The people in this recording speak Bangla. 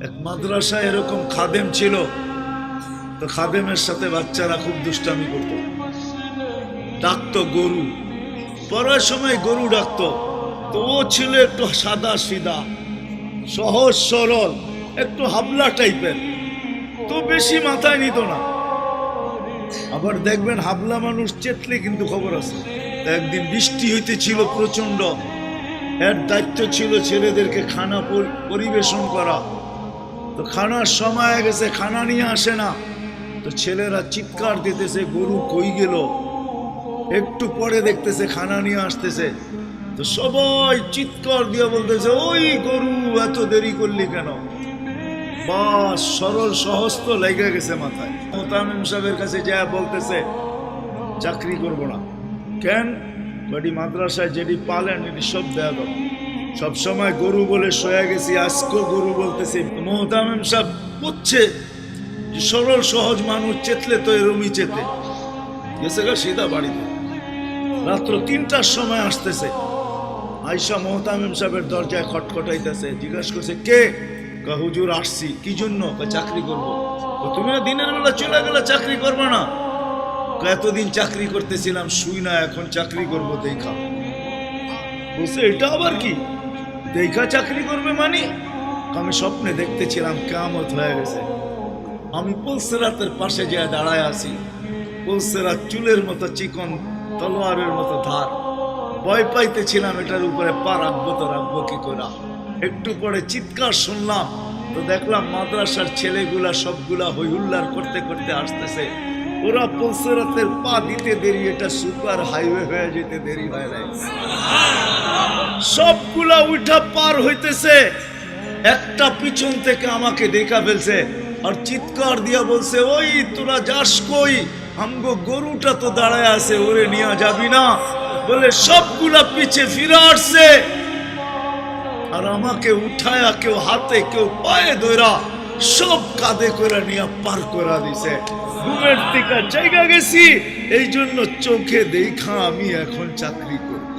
এক মাদ্রাসায় এরকম খাদেম ছিল, তো খাদেমের সাথে বাচ্চারা খুব দুষ্টামি করত, ডাকতো গরু, পড়ার সময় গরু ডাকতো। তো ও ছিল একটু সাদা সিধা, সহজ সরল, একটু হাবলা টাইপের, তো বেশি মাথায় নিত না। আবার দেখবেন হাবলা মানুষ চেতলে কিন্তু খবর আছে। একদিন বৃষ্টি হইতেছিল প্রচন্ড, এর দায়িত্ব ছিল ছেলেদেরকে খানা পরিবেশন করা। তো খানার সময় গেছে, খানা নিয়ে আসে না, তো ছেলেরা চিৎকার দিতেছে গরু কই গেল। একটু পরে দেখতেছে খানা নিয়ে আসতেছে, তো সবাই চিৎকার দিয়ে বলতেছে ওই গরু এত দেরি করলি কেন। বাস সরল সহজ তো লেগে গেছে মাথায়। মোতামিম সাহেবের কাছে যা বলতেছে চাকরি করব না। কেন? বাড়ি মাদ্রাসায় যেটি পালেন এটি সব দেয়া দাও। সবসময় গরু বলে শোয়া গেছি, আজকেও গরু বলতেছি। মোতামিম সাহেব বুঝছে যে সরল সহজ মানুষ চেতলে তো এরমই চেতে গেছে গা সিধা বাড়িতে। রাত্র ৩টার সময় আসতেছে, আয়সা মোহতামিম সাহেবের দরজায় খটখটাইতেছে, জিজ্ঞাসা করছে কে? হুজুর আসছি। কি জন্য? চাকরি করবো। তুমি দিনের বেলা চলে গেলে চাকরি করবে না? এতদিন চাকরি করতেছিলাম শুই না, এখন চাকরি করবো দেখা। বলছে এটা আবার কি দেখা চাকরি করবে মানে? আমি স্বপ্নে দেখতেছিলাম কিয়ামত হয়ে গেছে, আমি পুলসিরাতের পাশে যা দাঁড়ায় আছি, পুলসিরাত চুলের মতো চিকন, তলোয়ারের মতো ধার। ভয় পাইতেছিলাম এটার উপরে পা রাখবো তো রাখবো কি করে। একটু পরে চিৎকার শুনলাম, তো দেখলাম মাদ্রাসার ছেলেগুলা সবগুলা হইহুল্লার করতে করতে আসতেছে। ওরা পুলসিরাতের পা দিতে দেরি, এটা সুপার হাইওয়ে হয়ে যেতে দেরি হয় নাই। সবগুলা উঠা পার হইতেছে, একটা পিছন থেকে আমাকে দেখা ফেলছে আর চিৎকার দিয়া বলছে ওই তোরা যাস কই? আমগো গরুটা তো দাঁড়ায় আছে, ওরে নিয়ে যাবি না? বলে সবগুলা পিছে ফিরে আসছে আর আমাকে উঠায়া কেউ হাতে কেউ পায়ে ধরা সব কাঁধে করে নিয়ে পার করা দিছে। ঘুমের থেকে জায়গা গেছি, এই জন্য চোখে দেখা আমি এখন চাকরি করব।